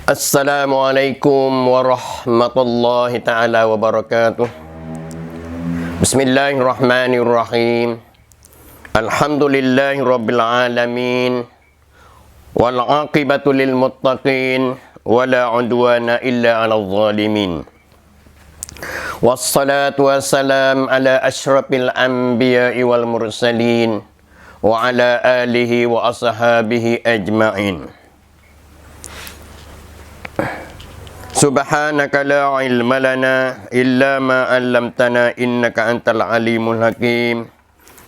Assalamualaikum warahmatullahi ta'ala wabarakatuh. Bismillahirrahmanirrahim. Alhamdulillahi rabbil alamin. Wal aqibatu lil muttaqin. Wala udwana illa ala zalimin. Wassalatu wassalam ala ashrafil anbiya'i wal mursalin. Wa ala alihi wa ashabihi ajma'in. Subhanaka la ilma lana illa ma 'allamtana innaka antal alimul hakim.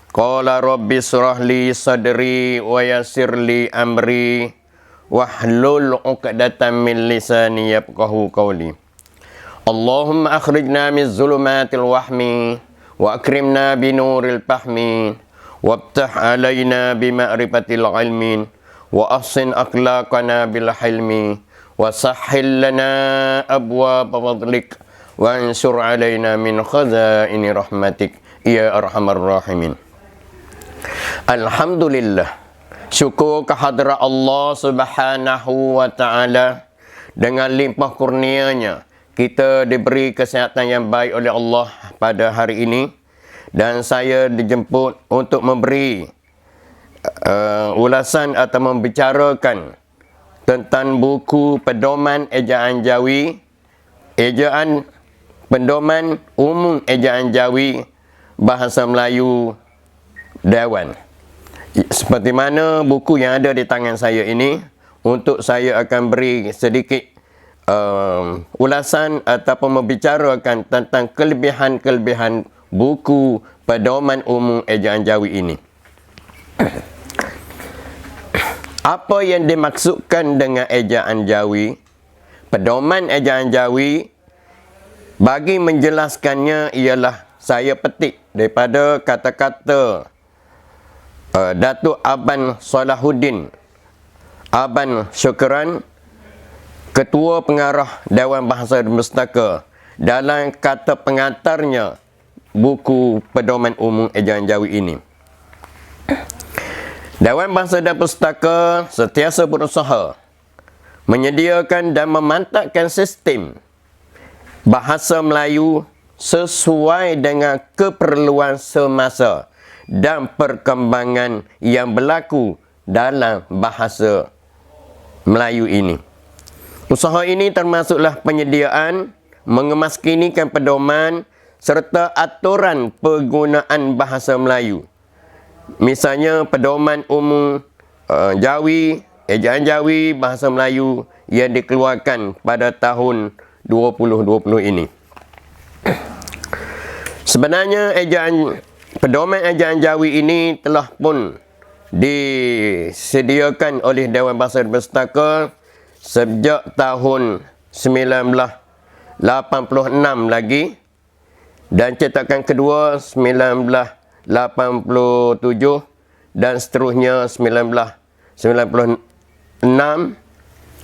Qala rabbi shrah li sadri wa yassir li amri wahlul 'uqdatam min lisani yafqahu qawli. Allahumma akhrijna min zulumatil wahmi wa akrimna bi nuril fahmi wabtah alaina bi ma'rifatil ilmi wa ahsin akhlaqana bil hilmi وسهل لنا أبواب فضلك وانشر علينا من خزائن رحمتك يا أرحم الراحمين. Alhamdulillah, syukur kehadrat Allah Subhanahu wa Ta'ala. Dengan limpah kurnianya kita diberi kesihatan yang baik oleh Allah pada hari ini, dan saya dijemput untuk memberi ulasan atau membicarakan tentang buku Pedoman Ejaan Jawi, Pedoman Umum Ejaan Jawi Bahasa Melayu Dewan. Seperti mana buku yang ada di tangan saya ini, untuk saya akan beri sedikit ulasan ataupun membicarakan tentang kelebihan-kelebihan buku Pedoman Umum Ejaan Jawi ini. Apa yang dimaksudkan dengan ejaan Jawi? Pedoman ejaan Jawi, bagi menjelaskannya ialah saya petik daripada kata-kata Datuk Aban Salahuddin Aban Syukran, Ketua Pengarah Dewan Bahasa dan Pustaka, dalam kata pengantarnya buku Pedoman Umum Ejaan Jawi ini. Dewan Bahasa dan Pustaka sentiasa berusaha menyediakan dan memantapkan sistem bahasa Melayu sesuai dengan keperluan semasa dan perkembangan yang berlaku dalam bahasa Melayu ini. Usaha ini termasuklah penyediaan, mengemaskinikan pedoman serta aturan penggunaan bahasa Melayu. Misalnya Pedoman Umum Jawi, Ejaan Jawi Bahasa Melayu yang dikeluarkan pada tahun 2020 ini. Sebenarnya Pedoman Ejaan Jawi ini telah pun disediakan oleh Dewan Bahasa dan Pustaka sejak tahun 1986 lagi, dan cetakan kedua 1987 dan seterusnya 1996,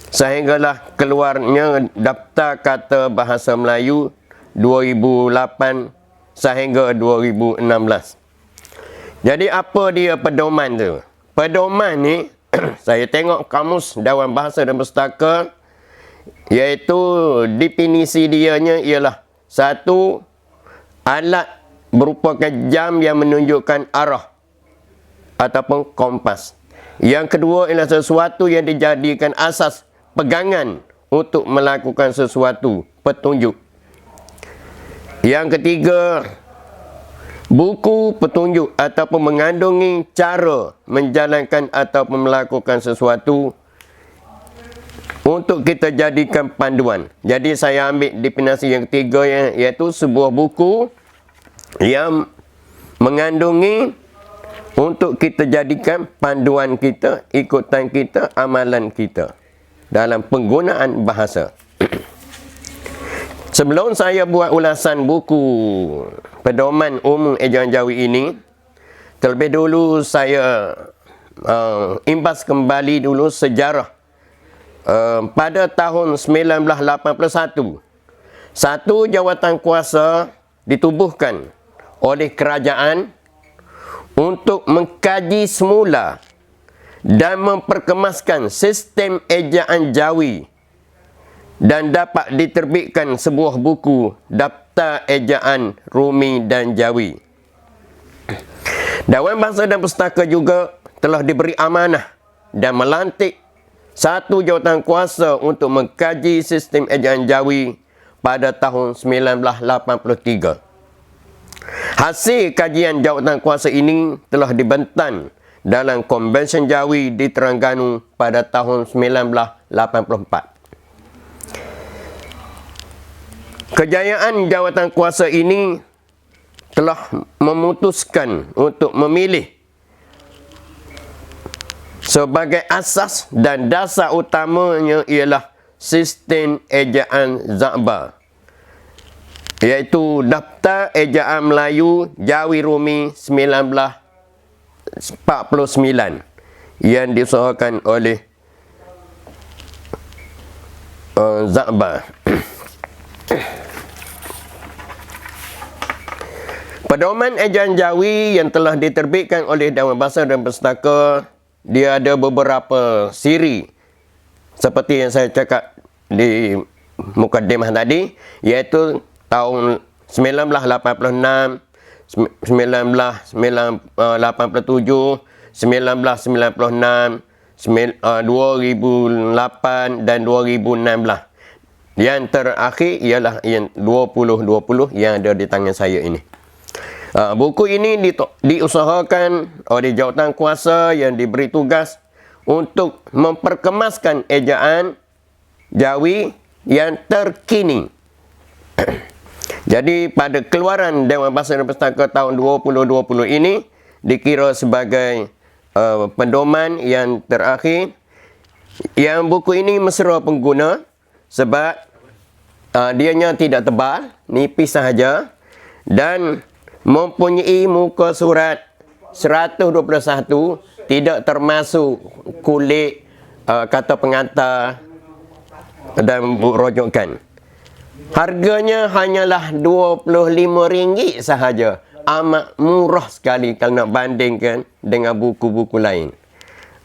sehinggalah keluarnya Daftar Kata Bahasa Melayu 2008 sehingga 2016. Jadi apa dia pedoman tu? Pedoman ni saya tengok kamus Dewan Bahasa dan Pustaka, iaitu definisi dianya ialah satu, alat merupakan jam yang menunjukkan arah ataupun kompas. Yang kedua ialah sesuatu yang dijadikan asas pegangan untuk melakukan sesuatu, petunjuk. Yang ketiga, buku petunjuk ataupun mengandungi cara menjalankan ataupun melakukan sesuatu untuk kita jadikan panduan. Jadi saya ambil definisi yang ketiga, iaitu sebuah buku yang mengandungi untuk kita jadikan panduan kita, ikutan kita, amalan kita dalam penggunaan bahasa. Sebelum saya buat ulasan buku Pedoman Umum Ejaan Jawi ini, terlebih dulu saya imbas kembali dulu sejarah. Pada tahun 1981, satu jawatan kuasa ditubuhkan oleh kerajaan untuk mengkaji semula dan memperkemaskan sistem ejaan Jawi dan dapat diterbitkan sebuah buku Daftar Ejaan Rumi dan Jawi. Dewan Bahasa dan Pustaka juga telah diberi amanah dan melantik satu jawatan kuasa untuk mengkaji sistem ejaan Jawi pada tahun 1983. Hasil kajian jawatan kuasa ini telah dibentang dalam Konvensyen Jawi di Terengganu pada tahun 1984. Kejayaan jawatan kuasa ini telah memutuskan untuk memilih sebagai asas dan dasar utamanya ialah sistem ejaan Za'ba, iaitu Daftar Ejaan Melayu Jawi Rumi 1949 yang diusahakan oleh Za'ba. Pedoman ejaan Jawi yang telah diterbitkan oleh Dewan Bahasa dan Pustaka, dia ada beberapa siri seperti yang saya cakap di mukadimah tadi, iaitu tahun 1986, 1987, 1996, 2008 dan 2016. Yang terakhir ialah yang 2020 yang ada di tangan saya ini. Buku ini diusahakan oleh jawatan kuasa yang diberi tugas untuk memperkemaskan ejaan Jawi yang terkini. Jadi pada keluaran Dewan Bahasa dan Pustaka tahun 2020 ini dikira sebagai pedoman yang terakhir. Yang buku ini mesra pengguna sebab dianya tidak tebal, nipis sahaja, dan mempunyai muka surat 121, tidak termasuk kulit kata pengantar dan rujukan. Harganya hanyalah RM25 sahaja. Amat murah sekali kalau nak bandingkan dengan buku-buku lain.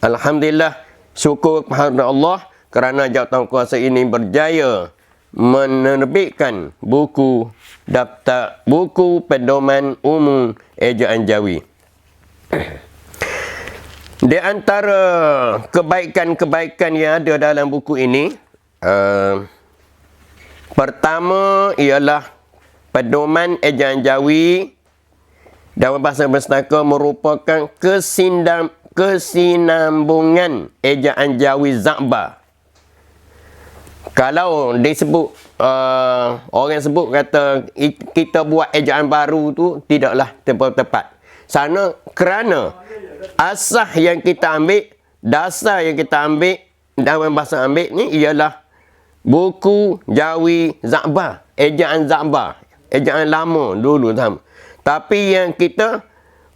Alhamdulillah, syukur kepada Allah kerana jawatan kuasa ini berjaya menerbitkan buku Pedoman Umum Ejaan Jawi. Di antara kebaikan-kebaikan yang ada dalam buku ini, pertama ialah Pedoman Ejaan Jawi Dewan Bahasa dan Pustaka merupakan kesinambungan ejaan Jawi Za'ba. Kalau disebut orang sebut kata kita buat ejaan baru tu tidaklah tepat. Sana kerana asas yang kita ambil, dasar yang kita ambil, Dewan Bahasa ambil ni ialah buku Jawi Za'ba, ejaan Za'ba, ejaan lama dulu sama. Tapi yang kita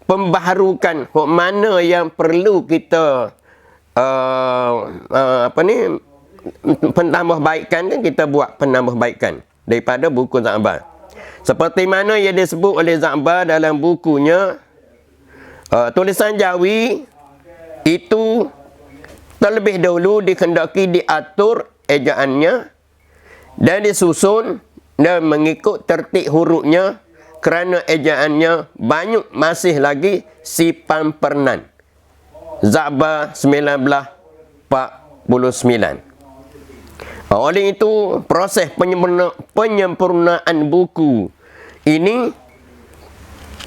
pembaharukan, mana yang perlu kita penambahbaikan, kan kita buat penambahbaikan daripada buku Za'ba. Seperti mana yang disebut oleh Za'ba dalam bukunya, tulisan Jawi itu terlebih dahulu dikendaki diatur ejaannya dan disusun dan mengikut tertib hurufnya kerana ejaannya banyak masih lagi sipan pernan. Za'ba 1949. Oleh itu, proses penyempurnaan buku ini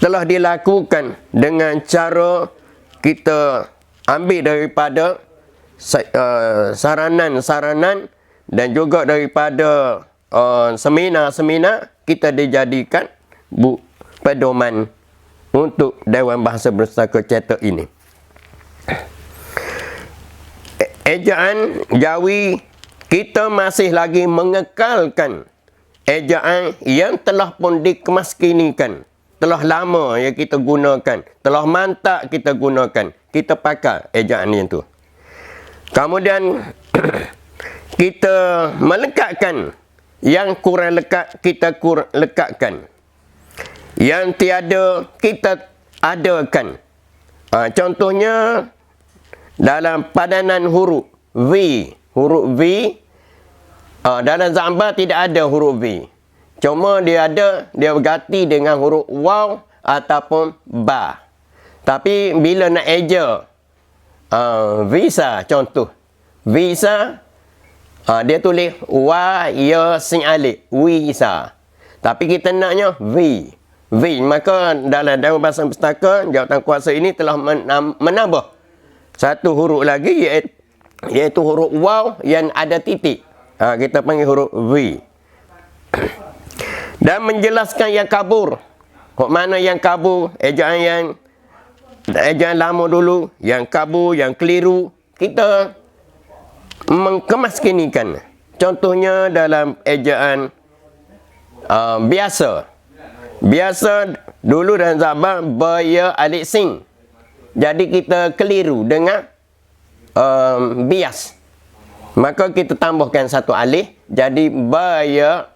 telah dilakukan dengan cara kita ambil daripada saranan-saranan dan juga daripada seminar-seminar, kita dijadikan pedoman untuk Dewan Bahasa Pustaka cetak ini. Ejaan Jawi, kita masih lagi mengekalkan ejaan yang telah pun dikemaskinikan. Telah lama yang kita gunakan, telah mantap kita gunakan, kita pakai ejaan itu. Kemudian kita melekatkan yang kurang lekat, kita lekatkan. Yang tiada, kita adakan. Contohnya dalam padanan huruf V Dalam Zamba tidak ada huruf V. Cuma dia berganti dengan huruf waw ataupun ba. Tapi bila nak eja visa, contoh visa, dia tulis wa ya sin alif, visa. Tapi kita naknya V. Maka dalam Dewan Bahasa Pustaka, jawatan kuasa ini telah menambah satu huruf lagi, iaitu huruf waw yang ada titik. Kita panggil huruf V. Dan menjelaskan yang kabur. Mana yang kabur, ejaan lama dulu, yang kabur, yang keliru, kita mengkemaskinikan. Contohnya dalam ejaan biasa. Biasa dulu dalam Zaba baya alif sing. Jadi kita keliru dengan bias. Maka kita tambahkan satu alif, jadi baya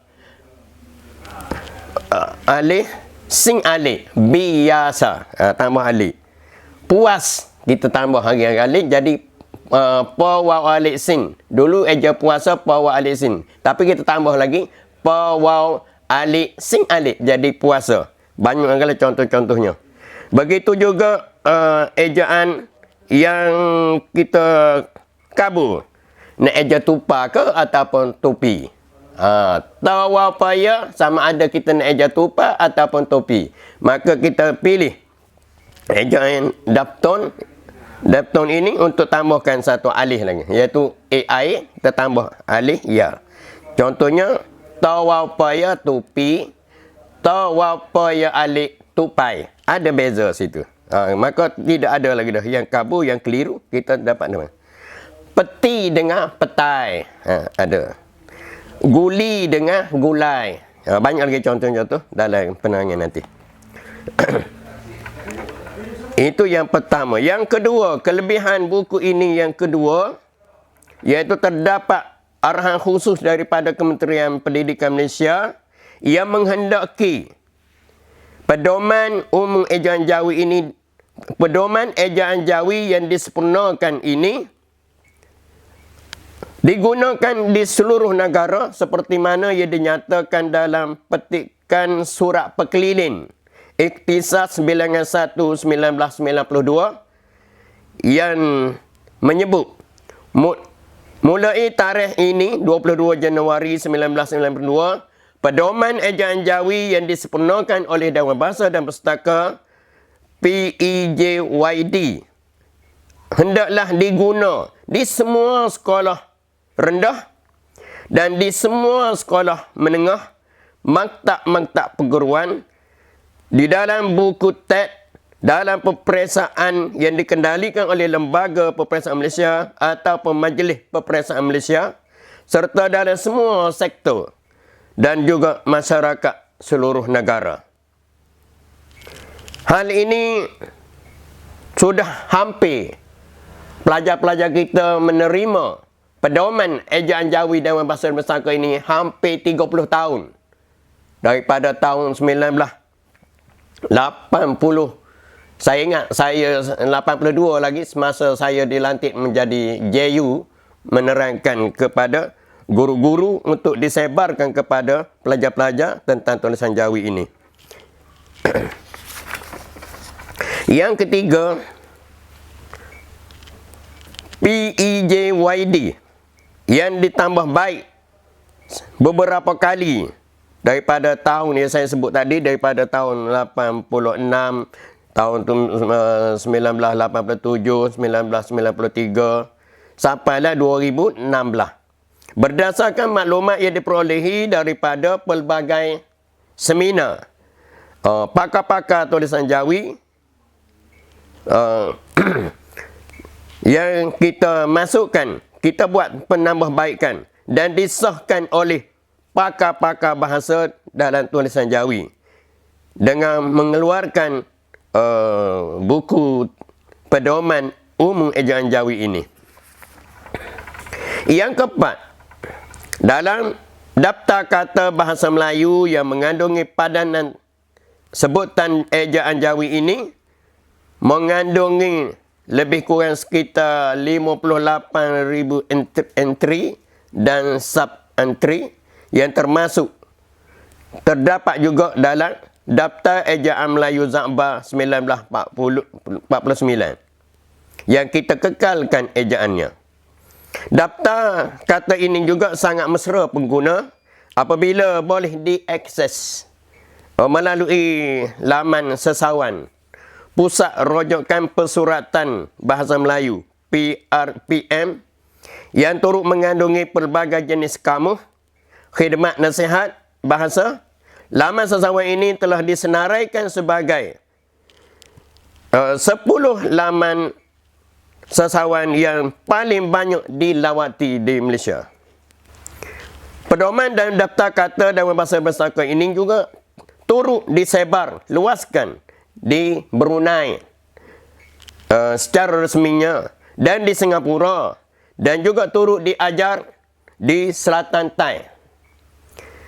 alif sing alif, biasa, tambah alif. Puas, kita tambah lagi alif, jadi pa waw alif sing. Dulu eja puasa pa waw alif sing, tapi kita tambah lagi pa waw alif sing alif, jadi puasa. Banyak sekali contoh-contohnya. Begitu juga ejaan yang kita kabur, nak eja tupa ke ataupun topi. Tawa paya sama ada kita nak eja tupa ataupun topi. Maka kita pilih ejaan dapton. Dapton ini untuk tambahkan satu alif lagi, iaitu AI, kita tambah alif ya. Contohnya tawa paya topi, tawa paya alif tupai. Ada beza situ. Maka tidak ada lagi dah yang kabur, yang keliru, kita dapat nama. Peti dengan petai. Ada. Guli dengan gulai. Banyak lagi contoh-contoh dalam penerangan nanti. Itu yang pertama. Yang kedua, kelebihan buku ini yang kedua, iaitu terdapat arahan khusus daripada Kementerian Pendidikan Malaysia yang menghendaki pedoman umum ejaan Jawi ini, pedoman ejaan Jawi yang disempurnakan ini digunakan di seluruh negara seperti mana ia dinyatakan dalam petikan surat perkeliling Ikhtisas Bilangan 1 1992 yang menyebut mulai tarikh ini 22 Januari 1992, pedoman ejaan Jawi yang disempurnakan oleh Dewan Bahasa dan Pustaka PEJYD hendaklah diguna di semua sekolah rendah dan di semua sekolah menengah, maktab-maktab perguruan, di dalam buku TET, dalam peperiksaan yang dikendalikan oleh Lembaga Peperiksaan Malaysia atau Majlis Peperiksaan Malaysia, serta dalam semua sektor dan juga masyarakat seluruh negara. Hal ini sudah hampir pelajar-pelajar kita menerima pedoman ejaan Jawi Dewan Bahasa dan Pustaka ini hampir 30 tahun. Daripada tahun 1980. Saya ingat, saya 82 lagi semasa saya dilantik menjadi JU, menerangkan kepada guru-guru untuk disebarkan kepada pelajar-pelajar tentang tulisan Jawi ini. Yang ketiga, PEJYD yang ditambah baik beberapa kali daripada tahun yang saya sebut tadi, daripada tahun 86, tahun 1987, 1993 sampailah 2016. Berdasarkan maklumat yang diperolehi daripada pelbagai seminar pakar-pakar tulisan Jawi yang kita masukkan, kita buat penambahbaikan dan disahkan oleh pakar-pakar bahasa dalam tulisan Jawi dengan mengeluarkan buku pedoman umum ejaan Jawi ini. Yang keempat, dalam daftar kata bahasa Melayu yang mengandungi padanan sebutan ejaan Jawi ini mengandungi lebih kurang sekitar 58,000 entry dan sub antri yang terdapat juga dalam Daftar Ejaan Melayu Za'ba 1949 yang kita kekalkan ejaannya. Daftar kata ini juga sangat mesra pengguna apabila boleh diakses melalui laman sesawan Pusat Rojokan Persuratan Bahasa Melayu PRPM yang turut mengandungi pelbagai jenis kamus, khidmat nasihat bahasa. Laman sesawan ini telah disenaraikan sebagai 10 laman sesawan yang paling banyak dilawati di Malaysia. Pedoman dan daftar kata dalam bahasa Pustaka ini juga turut disebar luaskan di Brunei secara resminya dan di Singapura, dan juga turut diajar di Selatan Thai.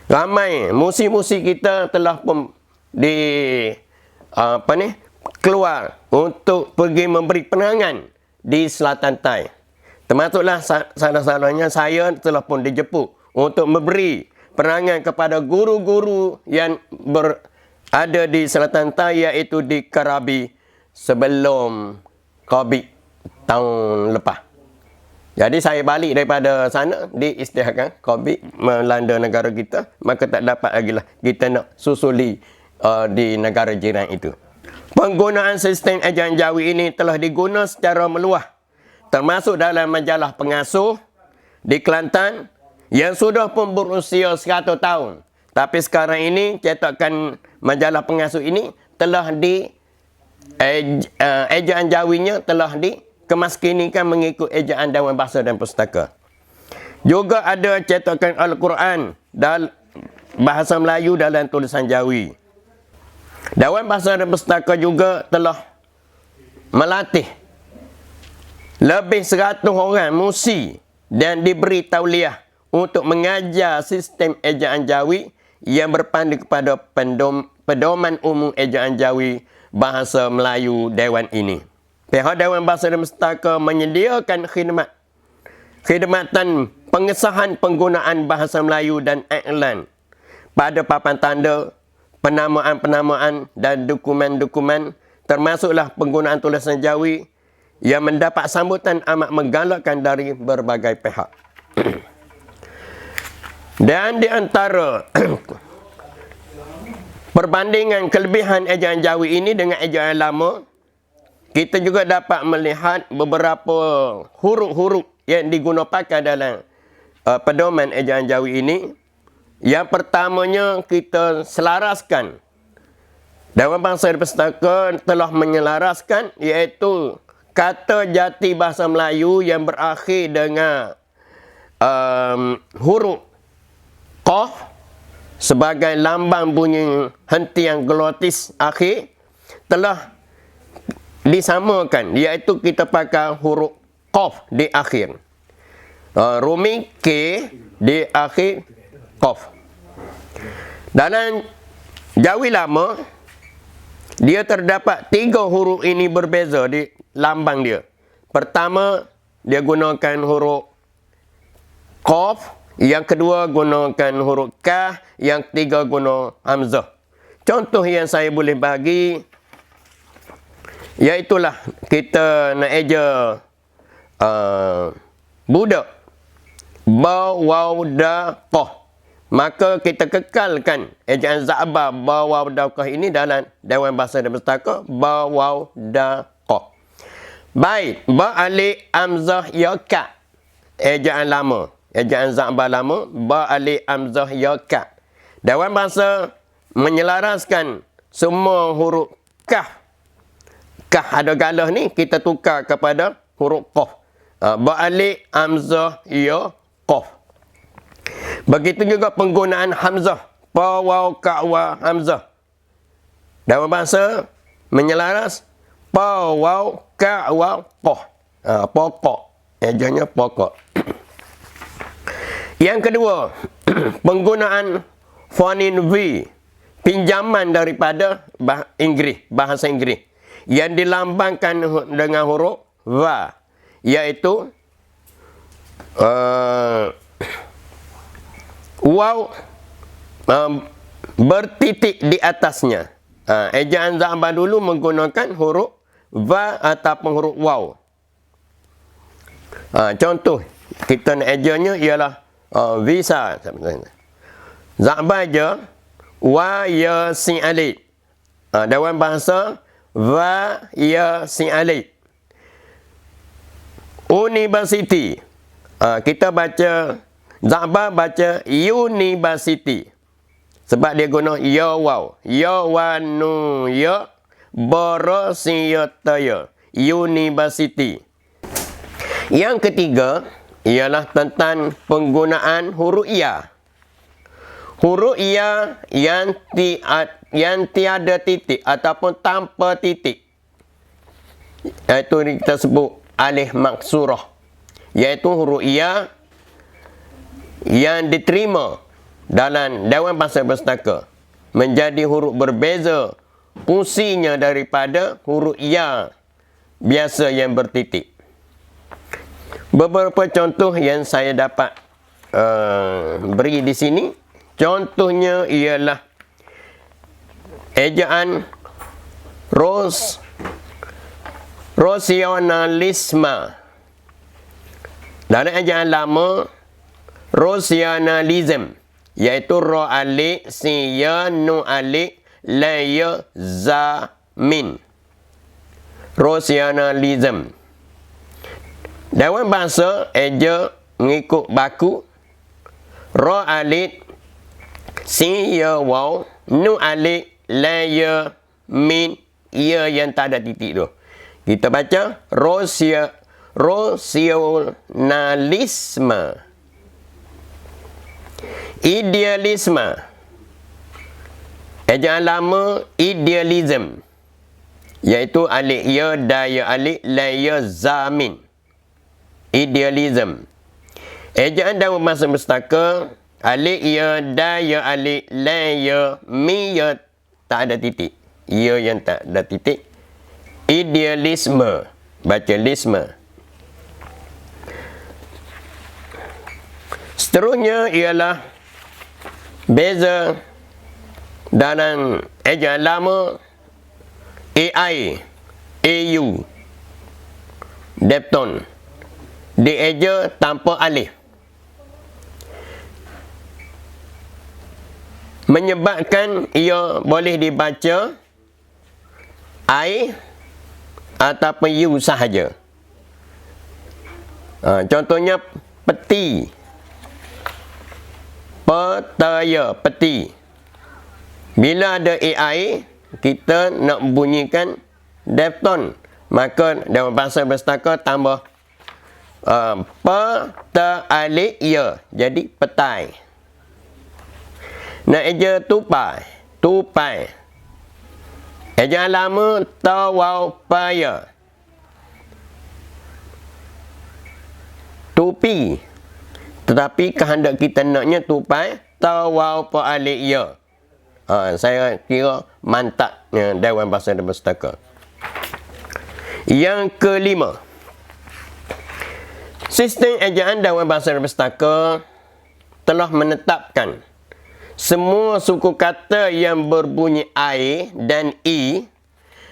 Ramai musi-musi kita telah pun keluar untuk pergi memberi penerangan di Selatan Thai. Termasuklah salah-salahnya saya telah pun dijemput untuk memberi penerangan kepada guru-guru yang berada di Selatan Thai, iaitu di Krabi sebelum COVID tahun lepas. Jadi saya balik daripada sana, diisytiharkan COVID melanda negara kita, maka tak dapat lagi lah kita nak susuli di negara jiran itu. Penggunaan sistem ejaan jawi ini telah diguna secara meluas, termasuk dalam majalah pengasuh di Kelantan yang sudah pun berusia 100 tahun. Tapi sekarang ini cetakan majalah pengasuh ini telah ejaan jawinya telah dikemaskinikan mengikut ejaan Dewan Bahasa dan Pustaka. Juga ada cetakan Al-Quran dan bahasa Melayu dalam tulisan Jawi. Dewan Bahasa dan Pustaka juga telah melatih lebih 100 orang musi dan diberi tauliah untuk mengajar sistem ejaan Jawi yang berpandu kepada pedoman umum ejaan Jawi bahasa Melayu Dewan ini. Pihak Dewan Bahasa dan Pustaka menyediakan khidmatan pengesahan penggunaan bahasa Melayu dan iklan pada papan tanda, penamaan-penamaan dan dokumen-dokumen, termasuklah penggunaan tulisan Jawi yang mendapat sambutan amat menggalakkan dari berbagai pihak. Dan di antara perbandingan kelebihan ejaan Jawi ini dengan ejaan lama, kita juga dapat melihat beberapa huruf-huruf yang digunakan dalam pedoman ejaan Jawi ini. Yang pertamanya kita selaraskan. Dewan Bahasa dan Pustaka telah menyelaraskan, iaitu kata jati bahasa Melayu yang berakhir dengan huruf Qaf sebagai lambang bunyi hentian glotis akhir telah disamakan, iaitu kita pakai huruf Qaf di akhir. Rumi K di akhir Qaf. Dalam Jawi lama, dia terdapat 3 huruf ini berbeza di lambang dia. Pertama, dia gunakan huruf Qaf. Yang kedua, gunakan huruf Kah. Yang ketiga, guna Hamzah. Contoh yang saya boleh bagi, iaitulah kita nak eja budak. Ba, waw, da, qah. Maka kita kekalkan ejaan Za'ba ba, waw, da, qah ini dalam Dewan Bahasa dan Pustaka. Ba, waw, da, qah. Baik, ba, alif, hamzah, ya, ka. Ejaan lama. Ejaan Za'ba lama. Ba, alif, hamzah, ya, ka. Dewan Bahasa menyelaraskan semua huruf kah. Kah ada galah ni kita tukar kepada huruf qaf. Ba, alif, hamzah, ya, qaf. Begitu juga penggunaan hamzah. Pa, waw, ka, wa, hamzah. Dewan Bahasa menyelaras pa, waw, ka, wa, qaf. Pokok. Ejanya pokok. Yang kedua, penggunaan fonin V, pinjaman daripada bahasa Inggeris yang dilambangkan dengan huruf va, iaitu waw bertitik di atasnya. Ejaan Za'ba dulu menggunakan huruf va ataupun huruf waw. Contoh kita nak ejanya ialah visa. Za'ba je wa ya sin alif. Dalam bahasa va ya sin alif. University. Kita baca Za'ba baca university. Sebab dia guna ya waw. Ya wanu ya borosiyataya. University. Yang ketiga ialah tentang penggunaan huruf ya. Huruf ya yang tiada titik ataupun tanpa titik. Itu kita sebut alif maksurah. Iaitu huruf ya yang diterima dalam Dewan Bahasa Pustaka menjadi huruf berbeza fungsinya daripada huruf ya biasa yang bertitik. Beberapa contoh yang saya dapat beri di sini. Contohnya ialah ejaan rasionalisme. Dalam ejaan lama rasionalism, iaitu ra alif sin ya nun alif la ya za min. Rasionalism. Dalam bahasa eja mengikut baku ra alif sin ya waw nun alif la ya min ya yang tak ada titik tu. Kita baca rasionalisme. Idealisme. Ejaan lama idealism, iaitu alif ya da ya alif la ya za min. Idealism. Ejaan dalam bahasa pustaka alif ya da ya alif la ya mi ya tak ada titik. Ya yang tak ada titik. Idealisme. Baca lisme. Seterusnya ialah beza dalam ejaan lama AI, AU, Depton. Dieja tanpa alif. Menyebabkan ia boleh dibaca I ataupun U sahaja. Contohnya peti. Petaya, peti. Bila ada AI, kita nak bunyikan Depton. Maka dalam bahasa pustaka tambah peta alif ya. Jadi petai. Nak eja tupai. Tupai. Ejaan lama tawapaya. Tupi. Tetapi kehendak kita naknya tupai tawapa alif ya. Saya kira mantapnya Dewan Bahasa dan Pustaka. Yang kelima, sistem ejaan Dewan Bahasa dan Pustaka telah menetapkan semua suku kata yang berbunyi I dan I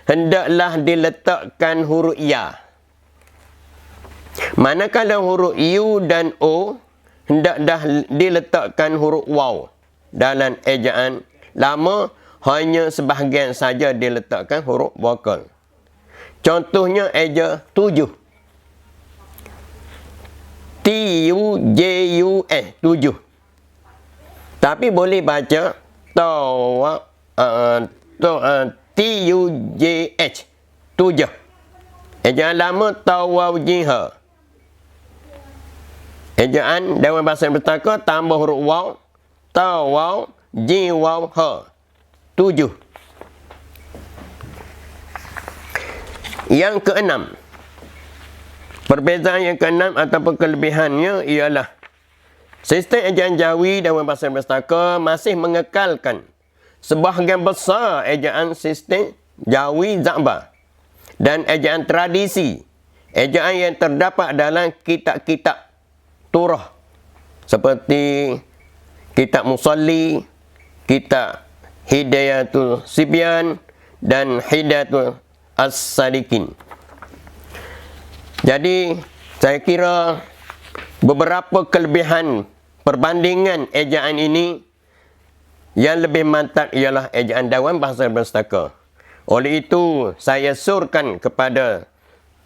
hendaklah diletakkan huruf ya. Manakala huruf U dan O hendaklah diletakkan huruf waw. Dalam ejaan lama hanya sebahagian saja diletakkan huruf vokal. Contohnya eja 7. T-U-J-U-S 7. Tapi boleh baca T-U-J-H 7. Ejaan lama tawawjiha. Ejaan dalam bahasa Pustaka tambah huruf waw, tawaw, jiwaw, ha. 7. Yang keenam. Perbezaan yang keenam ataupun kelebihannya ialah sistem ejaan Jawi dalam bahasa Pustaka masih mengekalkan sebahagian besar ejaan sistem Jawi Za'ba dan ejaan tradisi, ejaan yang terdapat dalam kitab-kitab Turah seperti kitab Musalli, kitab Hidayatul Sibyan, dan Hidayatul As-Salikin. Jadi, saya kira beberapa kelebihan perbandingan ejaan ini, yang lebih mantap ialah ejaan Dewan Bahasa dan Pustaka. Oleh itu, saya surkan kepada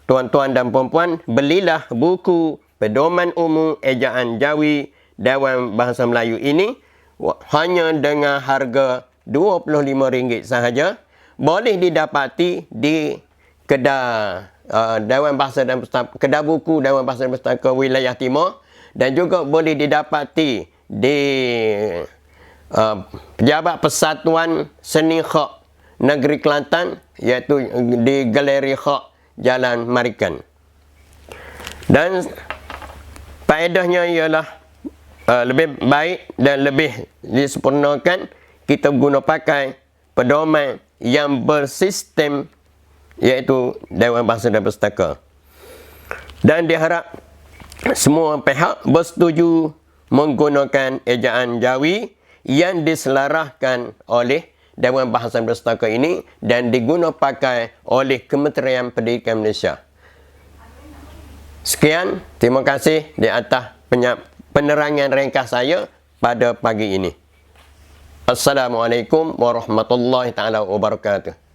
tuan-tuan dan puan-puan, belilah buku Pedoman Umum Ejaan Jawi Dewan Bahasa Melayu ini hanya dengan harga RM25 sahaja. Boleh didapati di kedai Dewan Bahasa dan Pustaka, kedai buku Dewan Bahasa dan Pustaka Wilayah Timur, dan juga boleh didapati di Pejabat Persatuan Seni Khak Negeri Kelantan, iaitu di Galeri Khak Jalan Marikan. Dan faedahnya ialah lebih baik dan lebih disempurnakan kita guna pakai pedoman yang bersistem, iaitu Dewan Bahasa dan Pustaka. Dan diharap semua pihak bersetuju menggunakan ejaan Jawi yang diselaraskan oleh Dewan Bahasa dan Pustaka ini dan diguna pakai oleh Kementerian Pendidikan Malaysia. Sekian, terima kasih di atas penerangan ringkas saya pada pagi ini. Assalamualaikum warahmatullahi taala wabarakatuh.